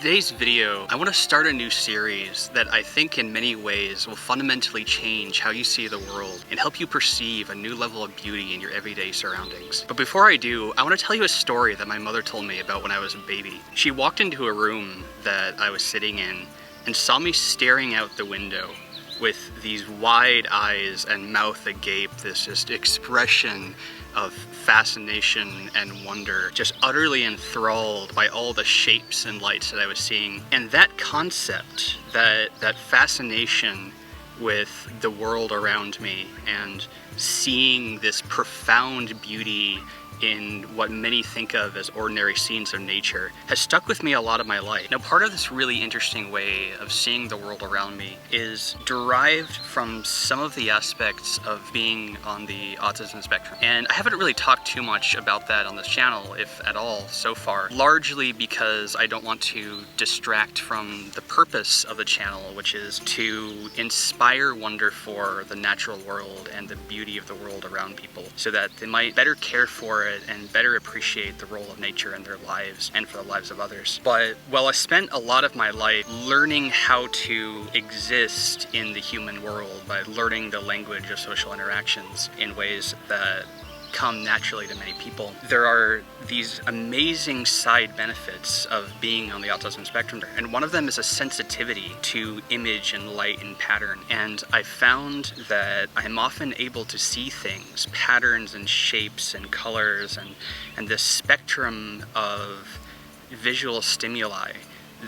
today's video, I want to start a new series that I think in many ways will fundamentally change how you see the world and help you perceive a new level of beauty in your everyday surroundings. But before I do, I want to tell you a story that my mother told me about when I was a baby. She walked into a room that I was sitting in and saw me staring out the window with these wide eyes and mouth agape, this just expression of fascination and wonder, just utterly enthralled by all the shapes and lights that I was seeing. And that concept, that fascination with the world around me and seeing this profound beauty in what many think of as ordinary scenes of nature, has stuck with me a lot of my life. Now, part of this really interesting way of seeing the world around me is derived from some of the aspects of being on the autism spectrum. And I haven't really talked too much about that on this channel, if at all, so far, largely because I don't want to distract from the purpose of the channel, which is to inspire wonder for the natural world and the beauty of the world around people, so that they might better care for it and better appreciate the role of nature in their lives and for the lives of others. But while I spent a lot of my life learning how to exist in the human world by learning the language of social interactions in ways that come naturally to many people, there are these amazing side benefits of being on the autism spectrum, and one of them is a sensitivity to image and light and pattern. And I found that I'm often able to see things, patterns and shapes and colors and this spectrum of visual stimuli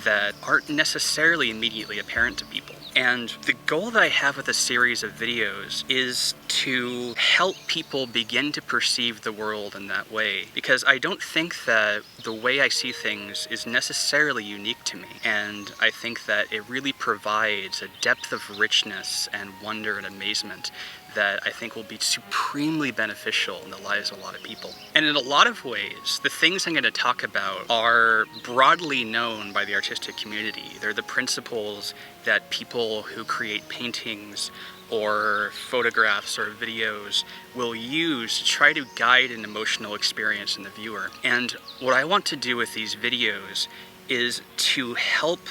that aren't necessarily immediately apparent to people. And the goal that I have with a series of videos is to help people begin to perceive the world in that way, because I don't think that the way I see things is necessarily unique to me, and I think that it really provides a depth of richness and wonder and amazement that I think will be supremely beneficial in the lives of a lot of people. And in a lot of ways, the things I'm going to talk about are broadly known by the artistic community. They're the principles that people who create paintings or photographs or videos will use to try to guide an emotional experience in the viewer. And what I want to do with these videos is to help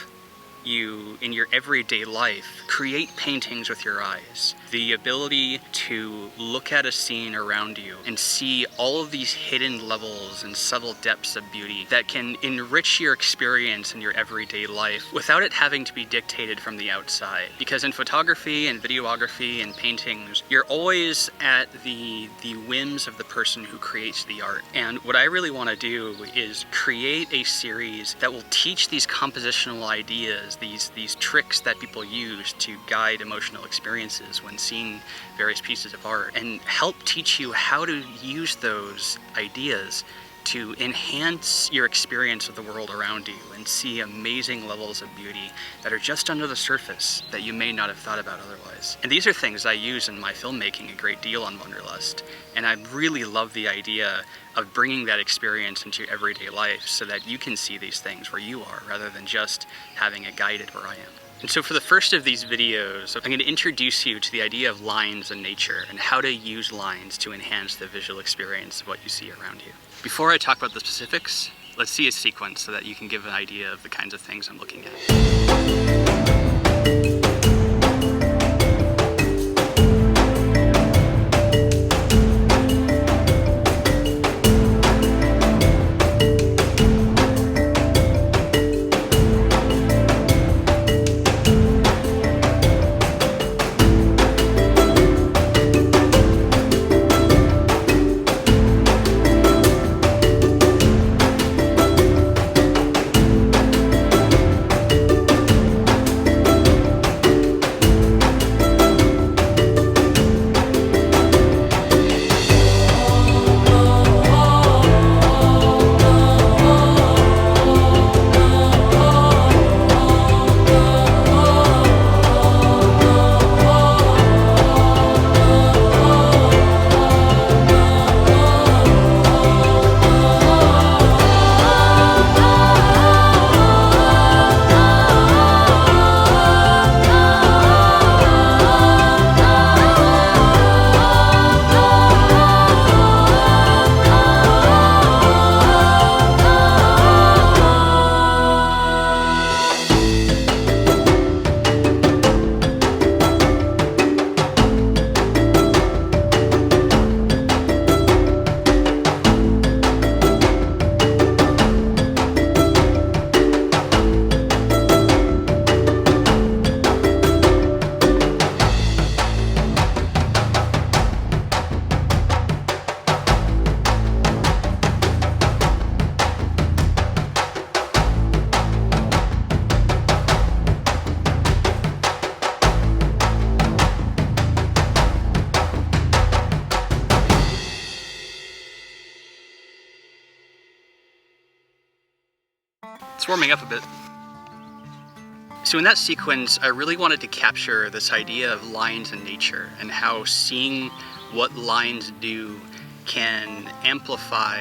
you in your everyday life create paintings with your eyes. The ability to look at a scene around you and see all of these hidden levels and subtle depths of beauty that can enrich your experience in your everyday life without it having to be dictated from the outside. Because in photography and videography and paintings, you're always at the whims of the person who creates the art. And what I really want to do is create a series that will teach these compositional ideas, these tricks that people use to guide emotional experiences when seeing various pieces of art, and help teach you how to use those ideas to enhance your experience of the world around you and see amazing levels of beauty that are just under the surface that you may not have thought about otherwise. And these are things I use in my filmmaking a great deal on Wonderlust, and I really love the idea of bringing that experience into your everyday life so that you can see these things where you are, rather than just having it guided where I am. And so for the first of these videos, I'm going to introduce you to the idea of lines in nature and how to use lines to enhance the visual experience of what you see around you. Before I talk about the specifics, let's see a sequence so that you can give an idea of the kinds of things I'm looking at. warming up a bit. So in that sequence, I really wanted to capture this idea of lines in nature and how seeing what lines do can amplify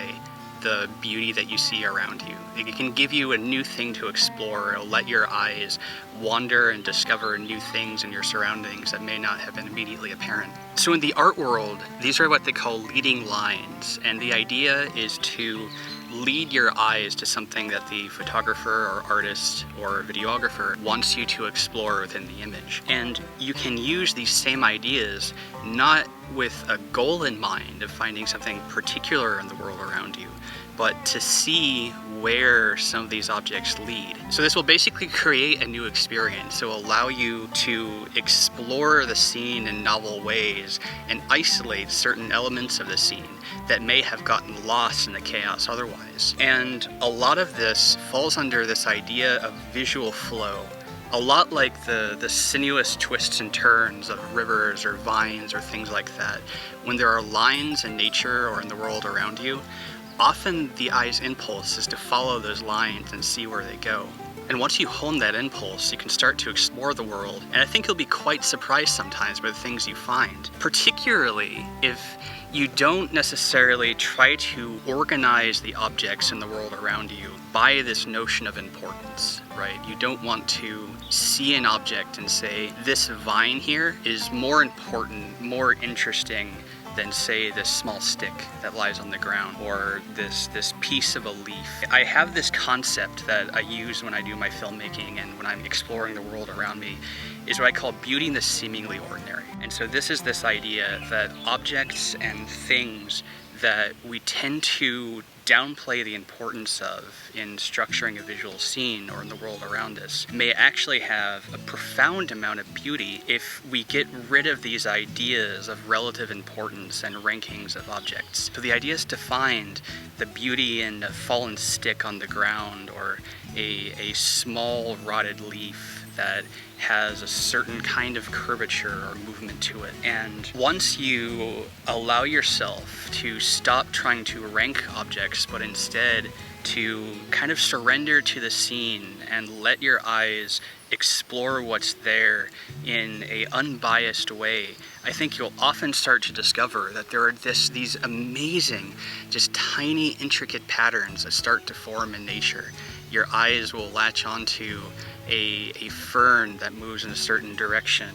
the beauty that you see around you. It can give you a new thing to explore. It'll let your eyes wander and discover new things in your surroundings that may not have been immediately apparent. So in the art world, these are what they call leading lines, and the idea is to lead your eyes to something that the photographer or artist or videographer wants you to explore within the image. And you can use these same ideas not with a goal in mind of finding something particular in the world around you, but to see where some of these objects lead. So this will basically create a new experience. It will allow you to explore the scene in novel ways and isolate certain elements of the scene that may have gotten lost in the chaos otherwise. And a lot of this falls under this idea of visual flow. A lot like the sinuous twists and turns of rivers or vines or things like that. When there are lines in nature or in the world around you, often the eye's impulse is to follow those lines and see where they go. And once you hone that impulse, you can start to explore the world. And I think you'll be quite surprised sometimes by the things you find, particularly if you don't necessarily try to organize the objects in the world around you by this notion of importance, right? You don't want to see an object and say, this vine here is more important, more interesting than, say, this small stick that lies on the ground, or this piece of a leaf. I have this concept that I use when I do my filmmaking and when I'm exploring the world around me, is what I call beauty in the seemingly ordinary. And so this is this idea that objects and things that we tend to downplay the importance of in structuring a visual scene or in the world around us may actually have a profound amount of beauty if we get rid of these ideas of relative importance and rankings of objects. So the idea is to find the beauty in a fallen stick on the ground, or a small rotted leaf that has a certain kind of curvature or movement to it. And once you allow yourself to stop trying to rank objects, but instead to kind of surrender to the scene and let your eyes explore what's there in an unbiased way, I think you'll often start to discover that there are these amazing, just tiny, intricate patterns that start to form in nature. Your eyes will latch onto a fern that moves in a certain direction,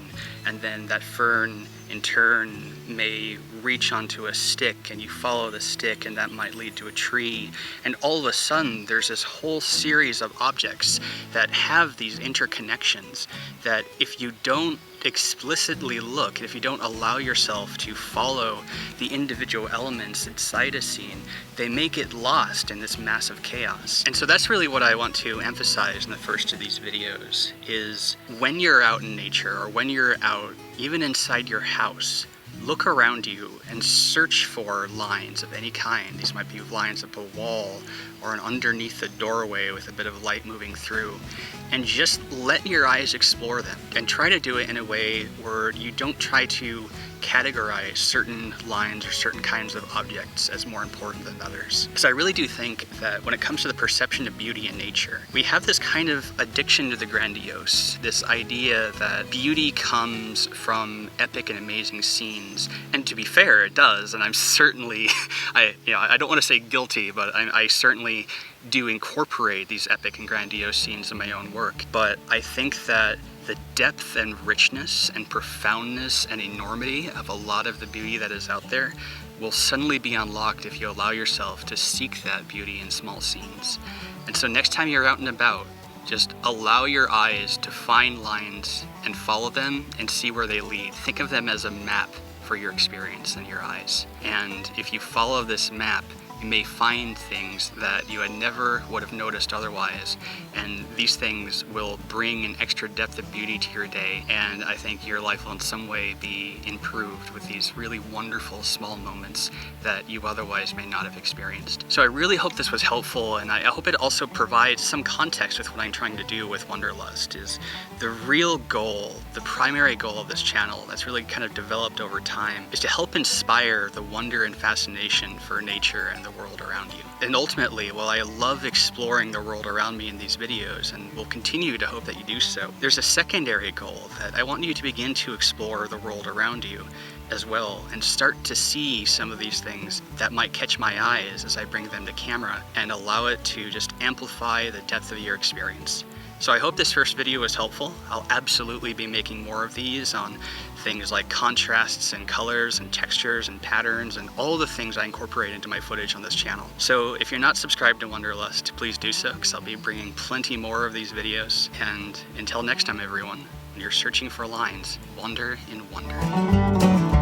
and then that fern in turn may reach onto a stick, and you follow the stick, and that might lead to a tree. And all of a sudden there's this whole series of objects that have these interconnections that if you don't explicitly look, if you don't allow yourself to follow the individual elements inside a scene, they may get lost in this massive chaos. And so that's really what I want to emphasize in the first of these videos, is when you're out in nature, or when you're out even inside your house, look around you and search for lines of any kind. These might be lines up a wall or an underneath a doorway with a bit of light moving through, and just let your eyes explore them, and try to do it in a way where you don't try to categorize certain lines or certain kinds of objects as more important than others. Because I really do think that when it comes to the perception of beauty in nature, we have this kind of addiction to the grandiose, this idea that beauty comes from epic and amazing scenes. And to be fair, it does, and I'm certainly, I don't want to say guilty, but I certainly do incorporate these epic and grandiose scenes in my own work. But I think that the depth and richness and profoundness and enormity of a lot of the beauty that is out there will suddenly be unlocked if you allow yourself to seek that beauty in small scenes. And so next time you're out and about, just allow your eyes to find lines and follow them and see where they lead. Think of them as a map for your experience in your eyes. And if you follow this map, you may find things that you had never would have noticed otherwise, and these things will bring an extra depth of beauty to your day, and I think your life will in some way be improved with these really wonderful small moments that you otherwise may not have experienced. So I really hope this was helpful, and I hope it also provides some context with what I'm trying to do with Wonderlust. Is the real goal, the primary goal of this channel that's really kind of developed over time, is to help inspire the wonder and fascination for nature and the world around you. And ultimately, while I love exploring the world around me in these videos, and will continue to hope that you do so, there's a secondary goal that I want you to begin to explore the world around you as well, and start to see some of these things that might catch my eyes as I bring them to camera, and allow it to just amplify the depth of your experience. So I hope this first video was helpful. I'll absolutely be making more of these on things like contrasts and colors and textures and patterns and all the things I incorporate into my footage on this channel. So if you're not subscribed to Wonderlust, please do so, because I'll be bringing plenty more of these videos. And until next time, everyone, when you're searching for lines, wander in wonder.